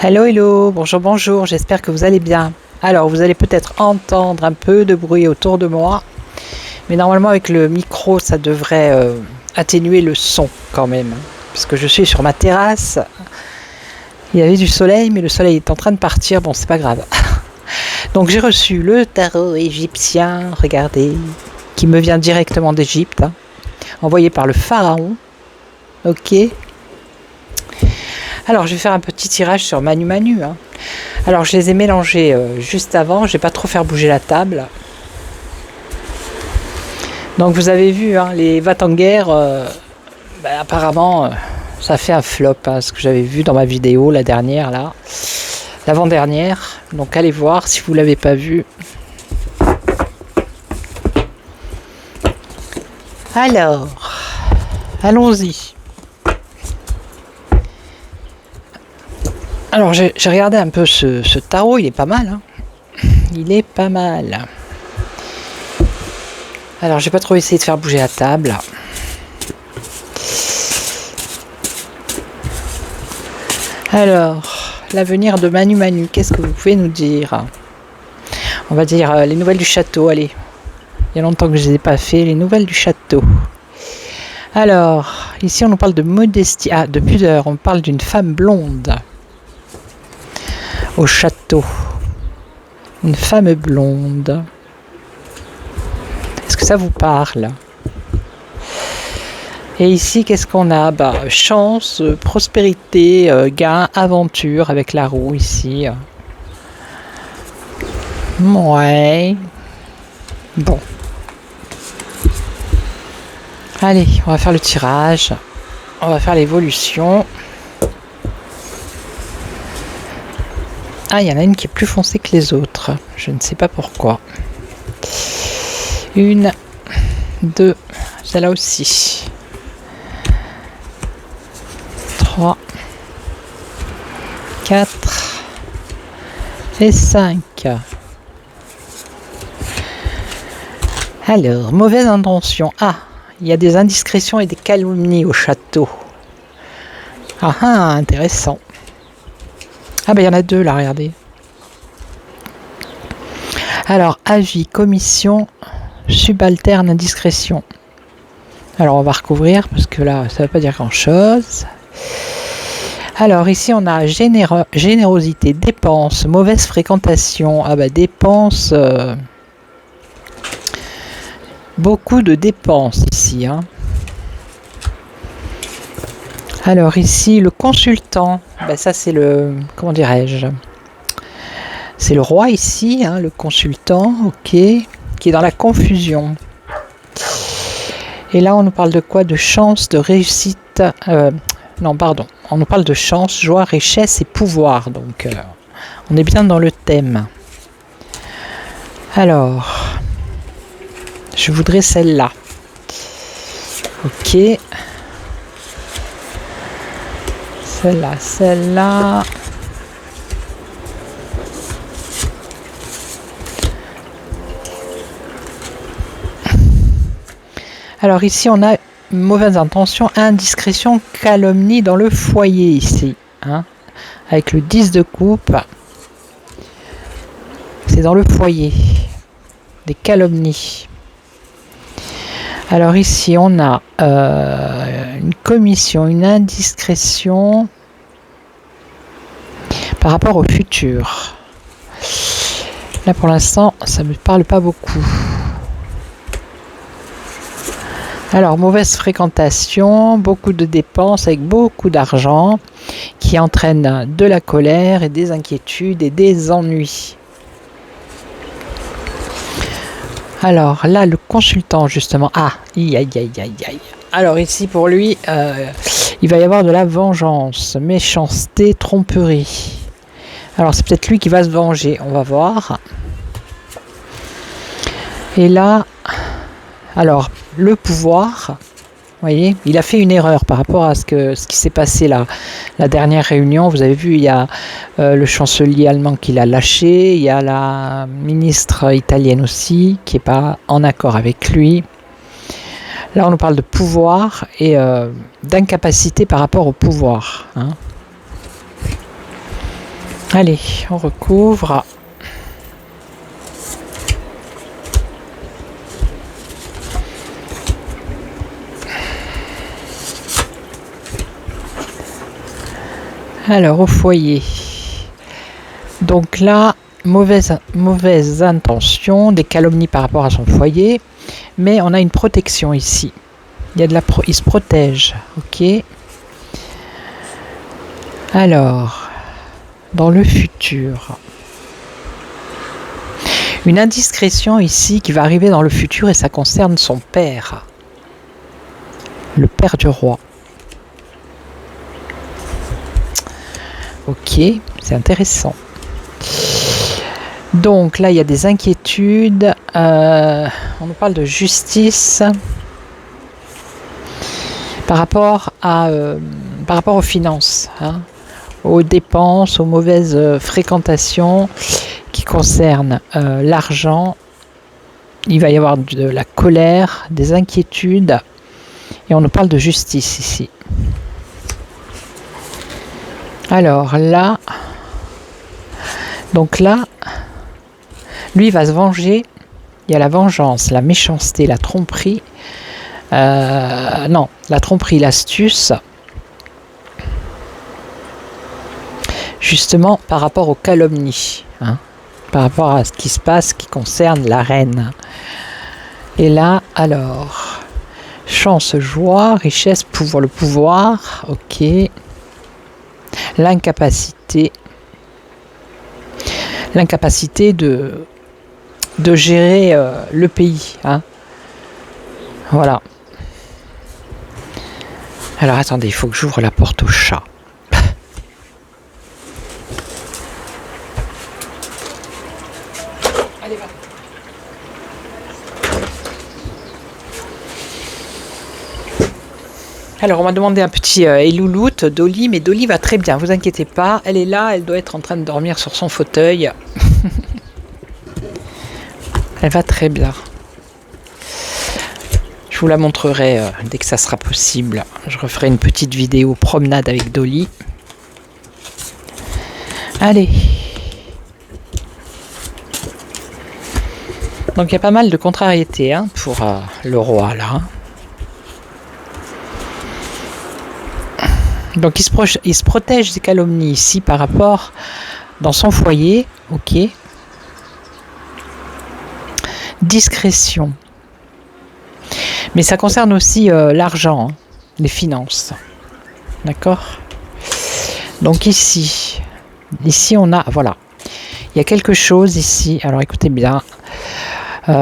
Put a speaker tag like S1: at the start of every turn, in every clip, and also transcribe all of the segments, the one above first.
S1: Hello, hello, bonjour, bonjour, j'espère que vous allez bien. Alors, vous allez peut-être entendre un peu de bruit autour de moi, mais normalement avec le micro, ça devrait atténuer le son quand même, puisque je suis sur ma terrasse. Il y avait du soleil, mais le soleil est en train de partir, bon, c'est pas grave. Donc, j'ai reçu le tarot égyptien, regardez, qui me vient directement d'Égypte, envoyé par le pharaon. Ok. Alors, je vais faire un petit tirage sur Manu Manu. Alors, je les ai mélangés juste avant. Je vais pas trop faire bouger la table. Donc, vous avez vu, les va-t-en-guerre, apparemment, ça fait un flop. Ce que j'avais vu dans ma vidéo, la dernière, là. L'avant-dernière. Donc, allez voir si vous l'avez pas vu. Alors, allons-y. Alors j'ai regardé un peu ce tarot, il est pas mal. Il est pas mal. Alors j'ai pas trop essayé de faire bouger la table. Alors, l'avenir de Manu Manu, qu'est-ce que vous pouvez nous dire? On va dire les nouvelles du château, allez. Il y a longtemps que je ne les ai pas fait, les nouvelles du château. Alors, ici on nous parle de modestie, de pudeur, on parle d'une femme blonde. Au château. Une femme blonde. Est-ce que ça vous parle? Et ici, qu'est-ce qu'on a? Chance, prospérité, gain, aventure avec la roue ici. Ouais. Bon. Allez, on va faire le tirage. On va faire l'évolution. Ah, il y en a une qui est plus foncée que les autres. Je ne sais pas pourquoi. Une, deux, celle-là aussi. 3, 4 et 5. Alors, mauvaise intention. Ah, il y a des indiscrétions et des calomnies au château. Ah, intéressant. Ah il y en a deux là, regardez. Alors, avis, commission, subalterne, indiscrétion. Alors, on va recouvrir parce que là, ça ne veut pas dire grand-chose. Alors, ici, on a générosité, dépenses, mauvaise fréquentation. Dépenses. Beaucoup de dépenses ici. Alors, ici, le consultant. Ça, c'est le... Comment dirais-je? C'est le roi ici, le consultant, ok, qui est dans la confusion. Et là, on nous parle de quoi? De chance, de réussite. Non, pardon. On nous parle de chance, joie, richesse et pouvoir. Donc, on est bien dans le thème. Alors, je voudrais celle-là. Ok. Celle-là. Alors ici, on a mauvaise intention, indiscrétion, calomnie dans le foyer ici. Avec le 10 de coupe. C'est dans le foyer. Des calomnies. Alors ici, on a une commission, une indiscrétion par rapport au futur. Là, pour l'instant, ça ne me parle pas beaucoup. Alors, mauvaise fréquentation, beaucoup de dépenses avec beaucoup d'argent qui entraîne de la colère et des inquiétudes et des ennuis. Alors, là, le consultant, justement. Aïe. Alors, ici, pour lui, il va y avoir de la vengeance, méchanceté, tromperie. Alors, c'est peut-être lui qui va se venger. On va voir. Et là... Alors, le pouvoir, vous voyez, il a fait une erreur par rapport à ce qui s'est passé là. La dernière réunion, vous avez vu, il y a le chancelier allemand qui l'a lâché, il y a la ministre italienne aussi qui n'est pas en accord avec lui. Là, on nous parle de pouvoir et d'incapacité par rapport au pouvoir. Allez, on recouvre. Alors, au foyer. Donc là, mauvaise intention, des calomnies par rapport à son foyer, mais on a une protection ici. Il y a de il se protège, ok. Alors, dans le futur, une indiscrétion ici qui va arriver dans le futur et ça concerne son père, le père du roi. Ok, c'est intéressant. Donc là, il y a des inquiétudes. On nous parle de justice par rapport aux finances, hein, aux dépenses, aux mauvaises fréquentations qui concernent l'argent. Il va y avoir de la colère, des inquiétudes, et on nous parle de justice ici. Alors là, donc là, lui va se venger. Il y a la vengeance, la méchanceté, la tromperie. Non, la tromperie, l'astuce. Justement par rapport aux calomnies, hein, par rapport à ce qui se passe qui concerne la reine. Et là, alors, chance, joie, richesse, pouvoir, le pouvoir, ok. L'incapacité de gérer le pays, hein. Voilà. Alors attendez, il faut que j'ouvre la porte au chat. Allez, va. Alors on m'a demandé un petit élouloute, Dolly, mais Dolly va très bien, vous inquiétez pas, elle est là, elle doit être en train de dormir sur son fauteuil. Elle va très bien. Je vous la montrerai dès que ça sera possible. Je referai une petite vidéo promenade avec Dolly. Allez. Donc il y a pas mal de contrariétés, hein, pour le roi là. Hein. Donc il se protège des calomnies ici par rapport dans son foyer, ok. Discrétion. Mais ça concerne aussi l'argent, hein, les finances. D'accord? Donc ici on a, voilà, il y a quelque chose ici, alors écoutez bien, il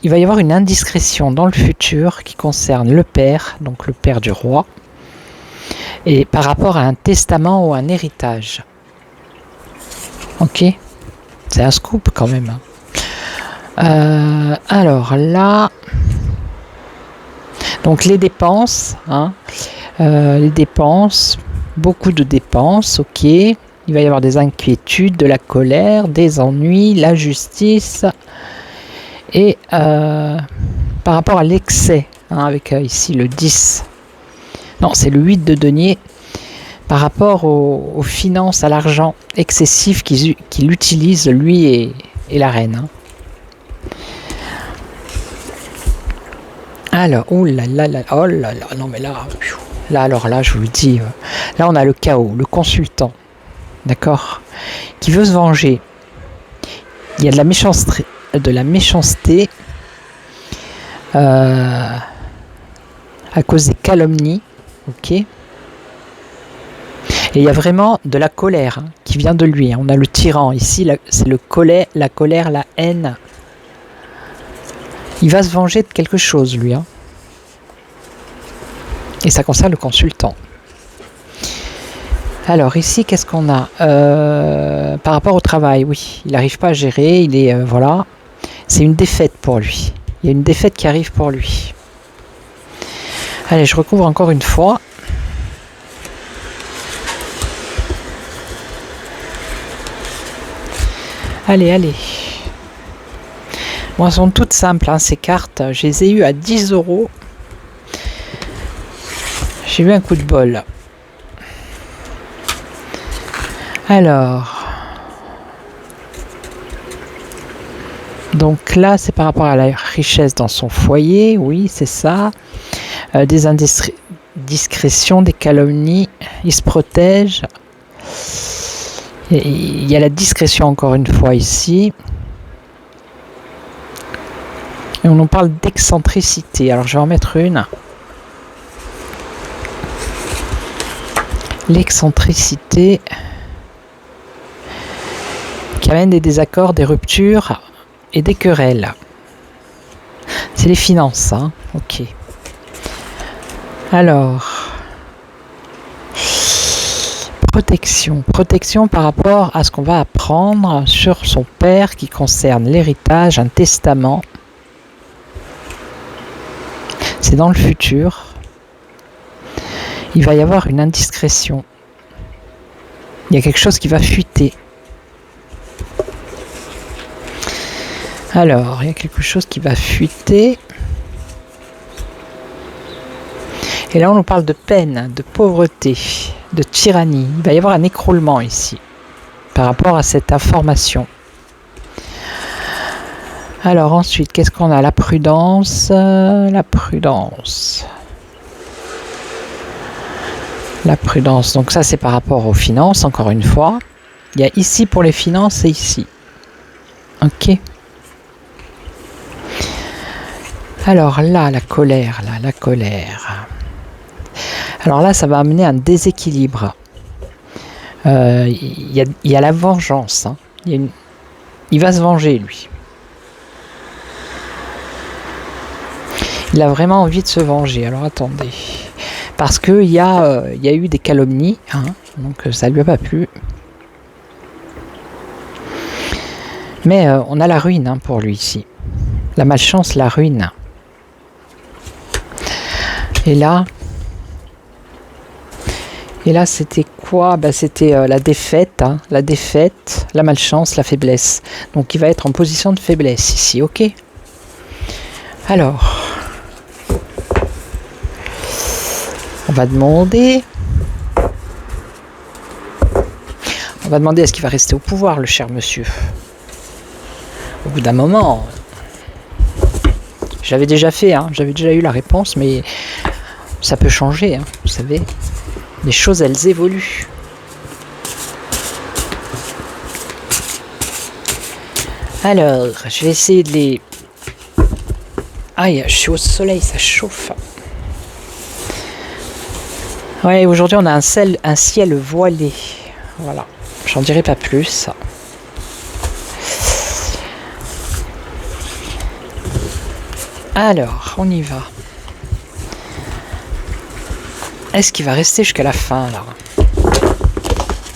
S1: va y avoir une indiscrétion dans le futur qui concerne le père, donc le père du roi, et par rapport à un testament ou un héritage. Ok? C'est un scoop quand même. Alors là, donc les dépenses, hein, beaucoup de dépenses, ok. Il va y avoir des inquiétudes, de la colère, des ennuis, la justice, et par rapport à l'excès, hein, avec ici le 10. Non, c'est le 8 de denier, par rapport aux finances, à l'argent excessif qu'il utilise, lui et la reine. Hein. Alors, oh là là là, oh là là, non mais là, alors là, je vous le dis, là on a le chaos, le consultant, d'accord, qui veut se venger. Il y a de la méchanceté à cause des calomnies, ok. Et il y a vraiment de la colère, hein, qui vient de lui. Hein. On a le tyran ici, c'est la colère, la haine. Il va se venger de quelque chose, lui. Hein. Et ça concerne le consultant. Alors ici, qu'est-ce qu'on a par rapport au travail, oui, il n'arrive pas à gérer, il est... voilà. C'est une défaite pour lui. Il y a une défaite qui arrive pour lui. Allez, je recouvre encore une fois. Allez, allez. Bon, elles sont toutes simples, hein, ces cartes. Je les ai eues à 10 €. J'ai eu un coup de bol. Alors, donc là, c'est par rapport à la richesse dans son foyer, oui, c'est ça. Des indiscrétions, des calomnies, il se protège. Et il y a la discrétion encore une fois ici. Et on nous parle d'excentricité. Alors je vais en mettre une. L'excentricité qui amène des désaccords, des ruptures et des querelles. C'est les finances, hein. Ok. Alors, protection. Protection par rapport à ce qu'on va apprendre sur son père qui concerne l'héritage, un testament. C'est dans le futur. Il va y avoir une indiscrétion. Il y a quelque chose qui va fuiter. Alors, il y a quelque chose qui va fuiter. Et là, on nous parle de peine, de pauvreté, de tyrannie. Il va y avoir un écroulement ici, par rapport à cette information. Alors ensuite, qu'est-ce qu'on a? La prudence. La prudence. La prudence. Donc ça, c'est par rapport aux finances, encore une fois. Il y a ici pour les finances et ici. Ok. Alors là, la colère, là, la colère. Alors là, ça va amener un déséquilibre. Il y a la vengeance. Hein. Il va se venger, lui. Il a vraiment envie de se venger. Alors attendez. Parce qu'il y a eu des calomnies. Hein, donc ça ne lui a pas plu. Mais on a la ruine hein, pour lui ici. La malchance, la ruine. Et là, c'était quoi? C'était la défaite, hein, la malchance, la faiblesse. Donc il va être en position de faiblesse ici, ok? Alors, on va demander est-ce qu'il va rester au pouvoir, le cher monsieur? Au bout d'un moment, j'avais déjà fait, hein, j'avais déjà eu la réponse, mais ça peut changer, hein, vous savez. Les choses, elles évoluent. Alors, je vais essayer de les... Aïe, je suis au soleil, ça chauffe. Ouais, aujourd'hui, on a un ciel voilé. Voilà, j'en dirai pas plus. Alors, on y va. Est-ce qu'il va rester jusqu'à la fin, là?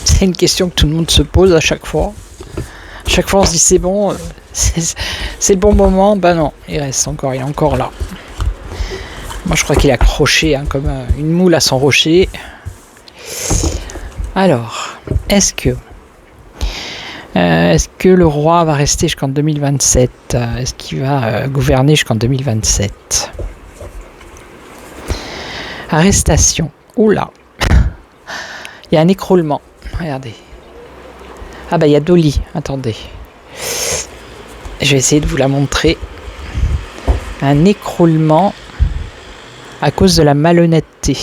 S1: C'est une question que tout le monde se pose à chaque fois. À chaque fois, on se dit, c'est bon, c'est le bon moment. Ben non, il reste encore, il est encore là. Moi, je crois qu'il est accroché, hein, comme une moule à son rocher. Alors, est-ce que le roi va rester jusqu'en 2027? Est-ce qu'il va gouverner jusqu'en 2027? Arrestation. Oula. Il y a un écroulement. Regardez. Ah bah il y a Dolly. Attendez. Je vais essayer de vous la montrer. Un écroulement à cause de la malhonnêteté.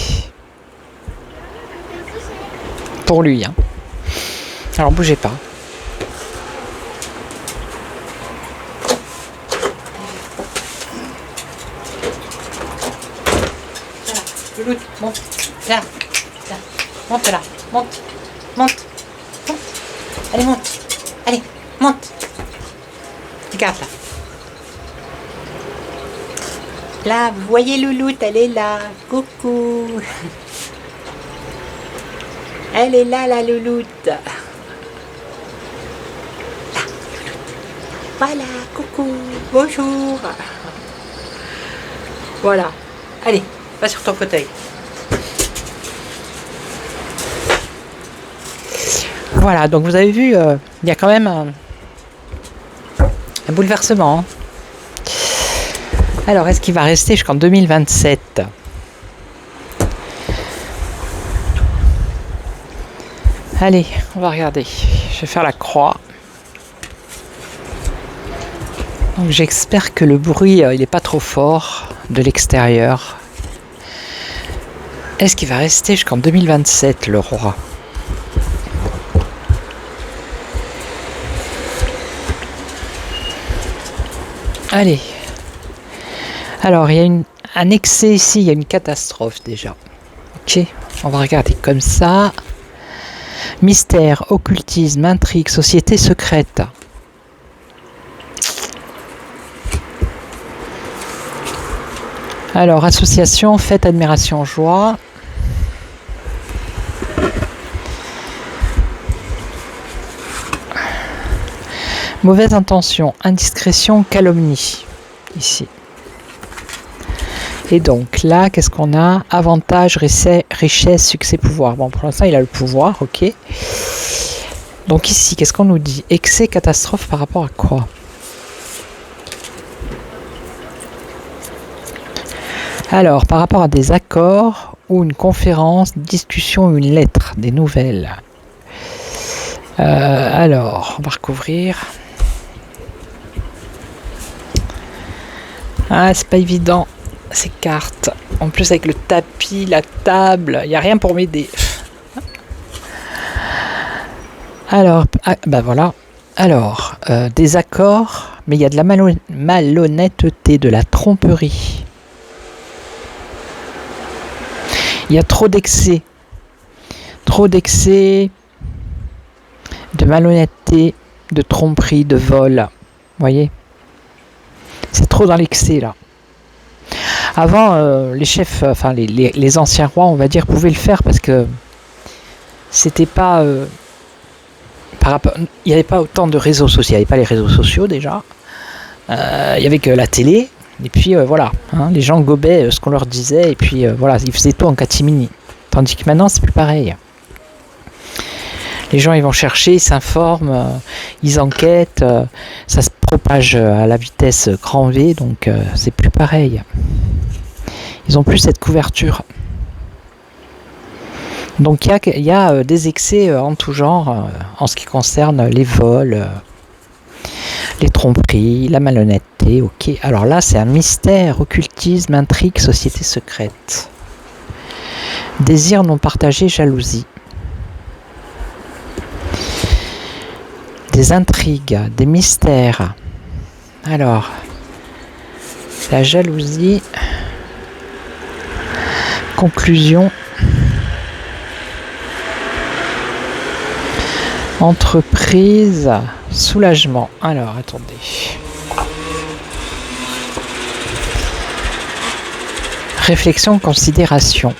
S1: Pour lui. Hein. Alors bougez pas. Louloute, monte, là, monte là, monte, allez monte, regarde là. Là, vous voyez Louloute, elle est là, coucou. Elle est là, la Louloute. Là, Louloute. Voilà, coucou, bonjour. Voilà, allez. Va sur ton fauteuil. Voilà, donc vous avez vu, il y a quand même un bouleversement. Hein. Alors, est-ce qu'il va rester jusqu'en 2027? Allez, on va regarder. Je vais faire la croix. Donc j'espère que le bruit, il n'est pas trop fort de l'extérieur. Est-ce qu'il va rester jusqu'en 2027, le roi? Allez. Alors, il y a un excès ici, il y a une catastrophe déjà. Ok, on va regarder comme ça. Mystère, occultisme, intrigue, société secrète. Alors, association, fête, admiration, joie. Mauvaise intention, indiscrétion, calomnie. Ici. Et donc là, qu'est-ce qu'on a? Avantage, richesse, succès, pouvoir. Bon, pour l'instant, il a le pouvoir, ok. Donc ici, qu'est-ce qu'on nous dit? Excès, catastrophe par rapport à quoi? Alors, par rapport à des accords ou une conférence, discussion ou une lettre, des nouvelles. Alors, on va recouvrir. Ah, c'est pas évident, ces cartes. En plus, avec le tapis, la table, il n'y a rien pour m'aider. Alors, bah voilà. Alors, des accords, mais il y a de la malhonnêteté, de la tromperie. Il y a trop d'excès. Trop d'excès, de malhonnêteté, de tromperie, de vol. Vous voyez? C'est trop dans l'excès là. Avant, les chefs, enfin les anciens rois, on va dire, pouvaient le faire parce que c'était pas par rapport, il n'y avait pas autant de réseaux sociaux, il n'y avait pas les réseaux sociaux déjà. Il y avait que la télé. Et puis voilà, hein, les gens gobaient ce qu'on leur disait et puis voilà, ils faisaient tout en catimini. Tandis que maintenant, c'est plus pareil. Les gens, ils vont chercher, ils s'informent, ils enquêtent, ça se propage à la vitesse grand V, donc c'est plus pareil. Ils ont plus cette couverture. Donc il y a des excès en tout genre en ce qui concerne les vols, les tromperies, la malhonnêteté, ok. Alors là, c'est un mystère, occultisme, intrigue, société secrète. Désir non partagé, jalousie. Des intrigues, des mystères. Alors, la jalousie, conclusion, entreprise, soulagement. Alors, attendez. Réflexion, considération.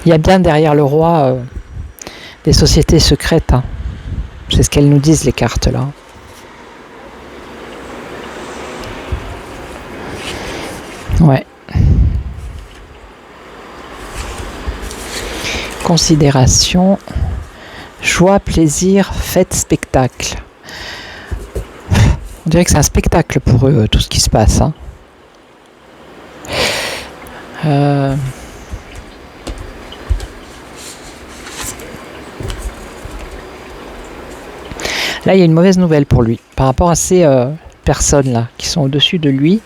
S1: Il y a bien derrière le roi des sociétés secrètes. Hein. C'est ce qu'elles nous disent, les cartes là. Ouais. Considération, joie, plaisir, fête, spectacle. On dirait que c'est un spectacle pour eux, tout ce qui se passe. Hein. Là, il y a une mauvaise nouvelle pour lui par rapport à ces personnes-là qui sont au-dessus de lui.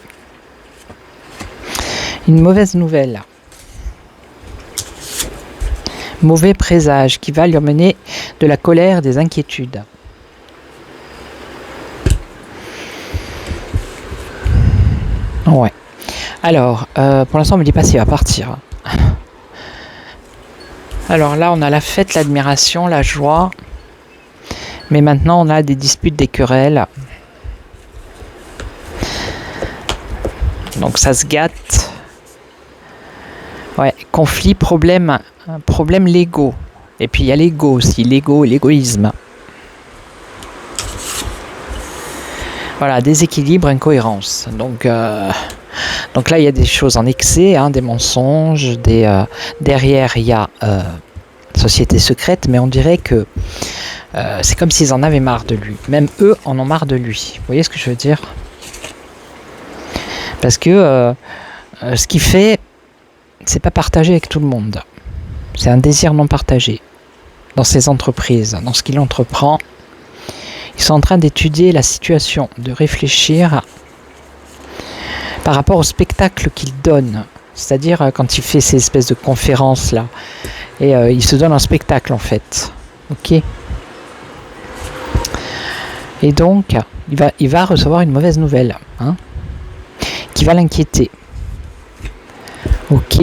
S1: Une mauvaise nouvelle. Mauvais présage qui va lui emmener de la colère, des inquiétudes. Ouais. Alors, pour l'instant, on ne me dit pas s'il va partir. Alors là, on a la fête, l'admiration, la joie. Mais maintenant, on a des disputes, des querelles. Donc ça se gâte. Ouais, conflit, problème légaux. Et puis il y a l'ego aussi, l'ego et l'égoïsme. Voilà, déséquilibre, incohérence. Donc là, il y a des choses en excès, hein, des mensonges, derrière, il y a société secrète, mais on dirait que c'est comme s'ils en avaient marre de lui. Même eux en ont marre de lui. Vous voyez ce que je veux dire? Parce que ce qu'il fait, c'est pas partagé avec tout le monde. C'est un désir non partagé dans ses entreprises, dans ce qu'il entreprend. Ils sont en train d'étudier la situation, de réfléchir par rapport au spectacle qu'il donne. C'est-à-dire quand il fait ces espèces de conférences là, et il se donne un spectacle en fait. Ok. Et donc, il va recevoir une mauvaise nouvelle, hein, qui va l'inquiéter. Ok.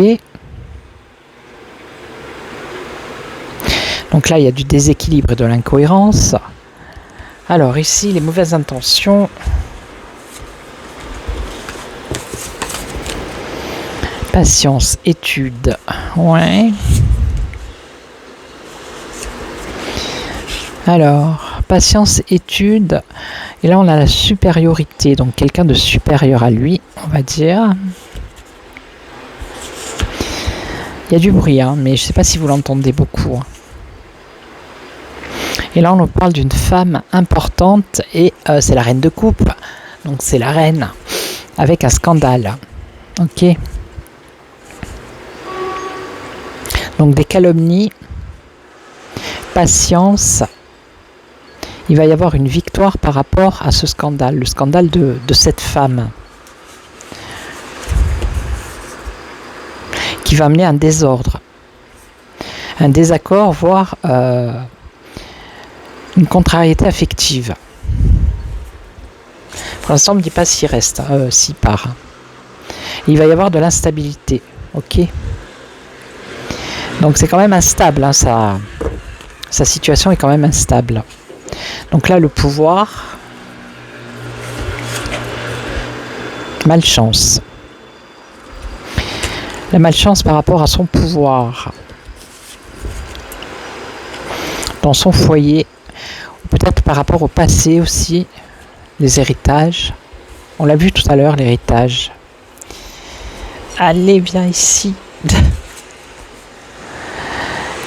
S1: Donc là, il y a du déséquilibre et de l'incohérence. Alors ici, les mauvaises intentions. Patience, étude. Ouais. Alors, patience, étude. Et là, on a la supériorité. Donc, quelqu'un de supérieur à lui, on va dire. Il y a du bruit, hein, mais je ne sais pas si vous l'entendez beaucoup. Et là, on nous parle d'une femme importante. Et c'est la reine de coupe. Donc, c'est la reine. Avec un scandale. Ok. Donc, des calomnies. Patience. Il va y avoir une victoire par rapport à ce scandale, le scandale de cette femme, qui va amener un désordre, un désaccord, voire une contrariété affective. Pour l'instant, on ne me dit pas s'il reste, s'il part. Il va y avoir de l'instabilité, ok. Donc c'est quand même instable, hein, sa situation est quand même instable. Donc là, le pouvoir, malchance. La malchance par rapport à son pouvoir, dans son foyer, ou peut-être par rapport au passé aussi, les héritages. On l'a vu tout à l'heure, l'héritage. Allez, viens ici.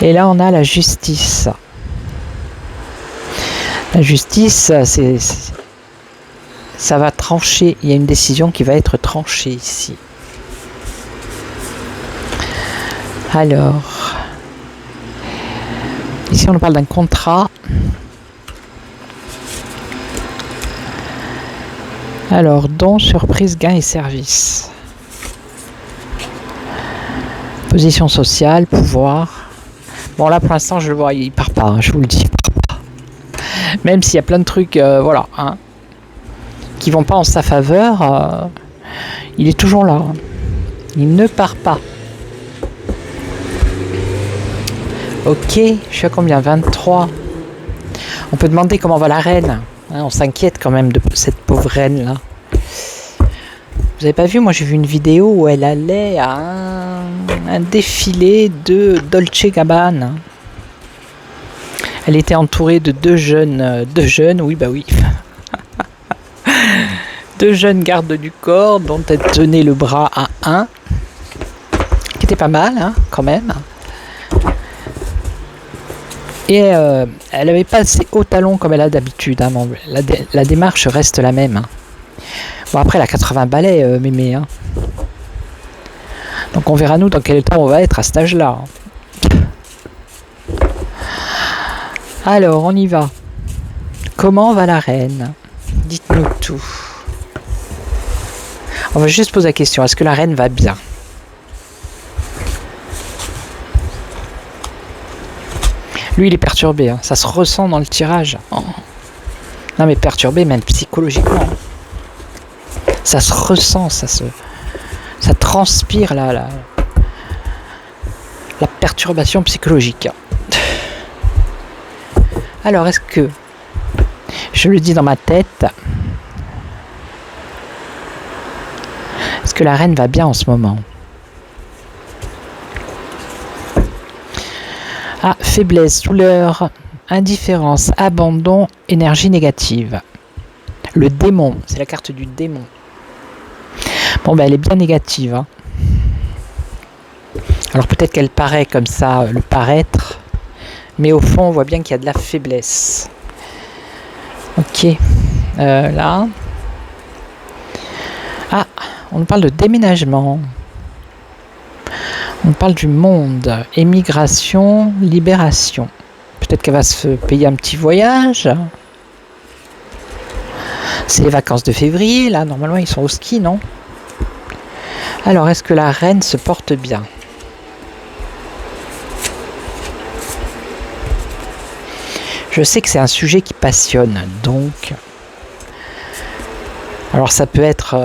S1: Et là, on a la justice. La justice, ça va trancher. Il y a une décision qui va être tranchée ici. Alors, ici on nous parle d'un contrat. Alors, don, surprise, gain et service. Position sociale, pouvoir. Bon là pour l'instant je le vois, il part pas, hein, je vous le dis. Même s'il y a plein de trucs, voilà, hein, qui vont pas en sa faveur, il est toujours là. Hein. Il ne part pas. Ok, je suis à combien? 23. On peut demander comment va la reine. Hein, on s'inquiète quand même de cette pauvre reine là. Vous avez pas vu, moi j'ai vu une vidéo où elle allait à un défilé de Dolce Gabbana. Elle était entourée de deux jeunes, oui bah oui. 2 jeunes gardes du corps dont elle tenait le bras à un, qui était pas mal hein, quand même. Et elle n'avait pas ses hauts talons comme elle a d'habitude. Hein, bon, la démarche reste la même. Hein. Bon après elle a 80 balais, mémé. Hein. Donc on verra nous dans quel temps on va être à cet âge-là. Alors on y va. Comment va la reine? Dites-nous tout. On va juste poser la question, est-ce que la reine va bien? Lui il est perturbé, hein. Ça se ressent dans le tirage. Oh. Non mais perturbé même psychologiquement. Ça se ressent, ça transpire la perturbation psychologique. Alors est-ce que, je le dis dans ma tête, est-ce que la reine va bien en ce moment? Ah, faiblesse, douleur, indifférence, abandon, énergie négative. Le démon, c'est la carte du démon. Bon ben elle est bien négative. Hein. Alors peut-être qu'elle paraît comme ça, le paraître, mais au fond on voit bien qu'il y a de la faiblesse. Ok, là. Ah, on nous parle de déménagement. On parle du monde, émigration, libération. Peut-être qu'elle va se payer un petit voyage. C'est les vacances de février, là. Normalement, ils sont au ski, non? Alors, est-ce que la reine se porte bien? Je sais que c'est un sujet qui passionne, donc... Alors, ça peut être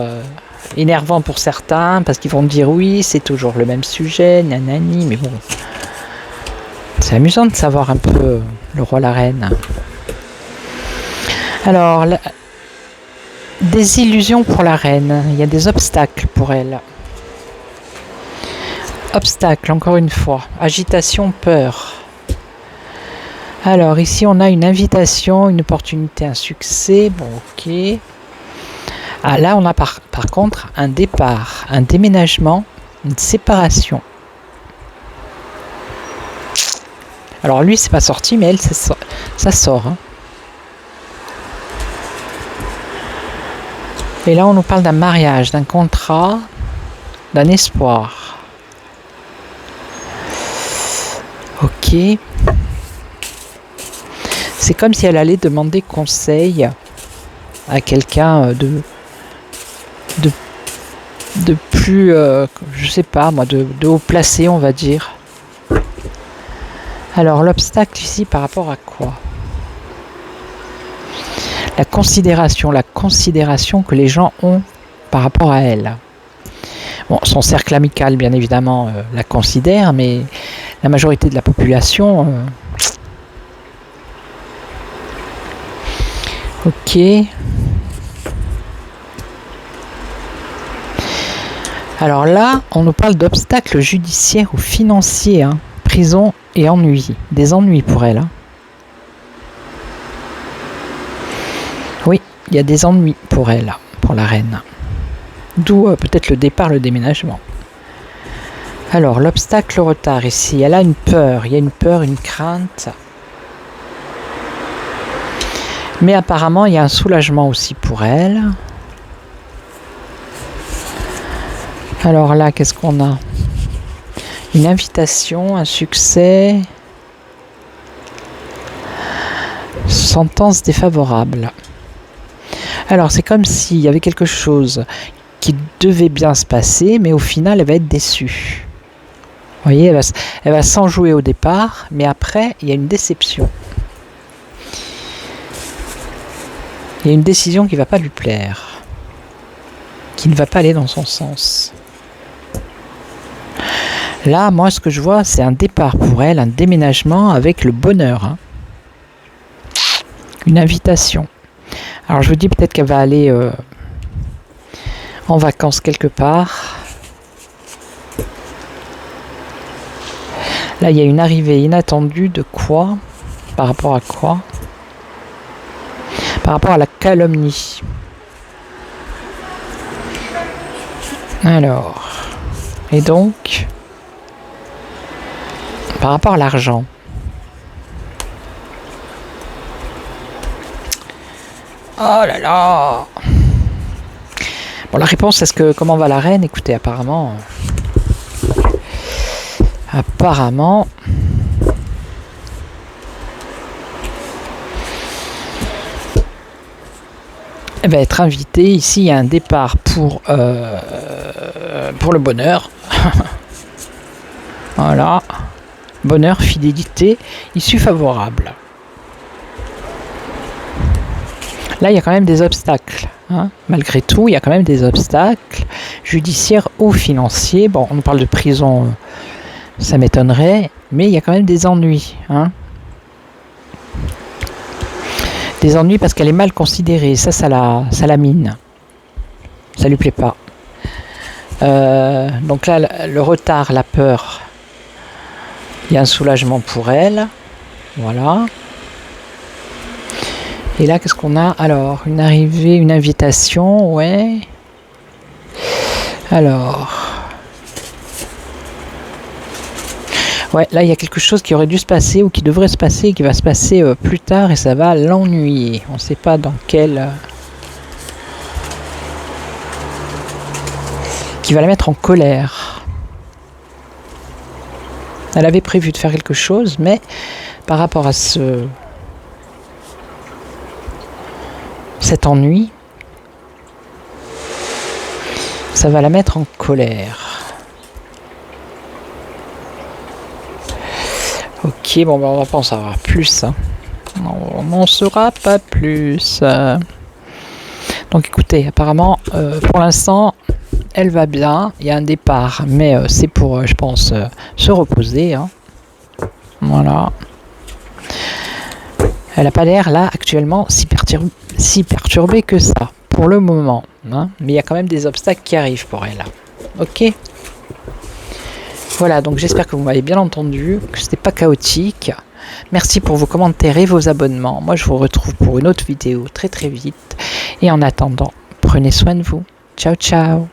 S1: énervant pour certains, parce qu'ils vont me dire, oui, c'est toujours le même sujet, nanani, mais bon... C'est amusant de savoir un peu le roi, la reine. Alors, des illusions pour la reine. Il y a des obstacles pour elle. Obstacles, encore une fois. Agitation, peur. Alors, ici, on a une invitation, une opportunité, un succès. Bon, ok. Ah, là, on a par contre un départ, un déménagement, une séparation. Alors lui, c'est pas sorti, mais elle, ça sort. Hein. Et là, on nous parle d'un mariage, d'un contrat, d'un espoir. Ok. C'est comme si elle allait demander conseil à quelqu'un de plus, je sais pas moi, de haut placé, on va dire. Alors, l'obstacle ici, par rapport à quoi? La considération que les gens ont par rapport à elle. Bon, son cercle amical, bien évidemment, la considère, mais la majorité de la population... Ok. Alors là, on nous parle d'obstacles judiciaires ou financiers, hein. Prison et ennuis. Des ennuis pour elle. Hein. Oui, il y a des ennuis pour elle, pour la reine. D'où peut-être le départ, le déménagement. Alors, l'obstacle, le retard ici. Elle a une peur. Il y a une peur, une crainte. Mais apparemment, il y a un soulagement aussi pour elle. Alors là, qu'est-ce qu'on a? Une invitation, un succès. Sentence défavorable. Alors, c'est comme s'il y avait quelque chose qui devait bien se passer, mais au final, elle va être déçue. Vous voyez, elle va s'en jouer au départ, mais après, il y a une déception. Il y a une décision qui ne va pas lui plaire, qui ne va pas aller dans son sens. Là, moi, ce que je vois, c'est un départ pour elle, un déménagement avec le bonheur. Hein. Une invitation. Alors, je vous dis peut-être qu'elle va aller en vacances quelque part. Là, il y a une arrivée inattendue de quoi? Par rapport à quoi? Par rapport à la calomnie. Alors, et donc, par rapport à l'argent. Oh là là! Bon, la réponse, est-ce que comment va la reine? Écoutez, apparemment, elle va être invitée. Ici, il y a un départ pour le bonheur. Voilà. Bonheur, fidélité, issue favorable. Là, il y a quand même des obstacles. Hein. Malgré tout, il y a quand même des obstacles judiciaires ou financiers. Bon, on nous parle de prison, ça m'étonnerait, mais il y a quand même des ennuis. Hein. Des ennuis parce qu'elle est mal considérée. Ça la mine. Ça lui plaît pas. Donc là, le retard, la peur, il y a un soulagement pour elle. Voilà. Et là, qu'est-ce qu'on a? Alors, une arrivée, une invitation, ouais. Alors... Ouais, là, il y a quelque chose qui aurait dû se passer ou qui devrait se passer et qui va se passer plus tard et ça va l'ennuyer. On ne sait pas dans quel... qui va la mettre en colère. Elle avait prévu de faire quelque chose, mais par rapport à cet ennui, ça va la mettre en colère. Ok, bon, ben on va pas en savoir plus. Hein. On n'en saura pas plus. Donc écoutez, apparemment, pour l'instant, elle va bien. Il y a un départ, mais c'est pour, je pense, se reposer. Hein. Voilà. Elle n'a pas l'air, là, actuellement, si perturbée que ça, pour le moment. Hein. Mais il y a quand même des obstacles qui arrivent pour elle. Ok. Voilà, donc j'espère que vous m'avez bien entendu, que ce n'était pas chaotique. Merci pour vos commentaires et vos abonnements. Moi, je vous retrouve pour une autre vidéo très très vite. Et en attendant, prenez soin de vous. Ciao, ciao.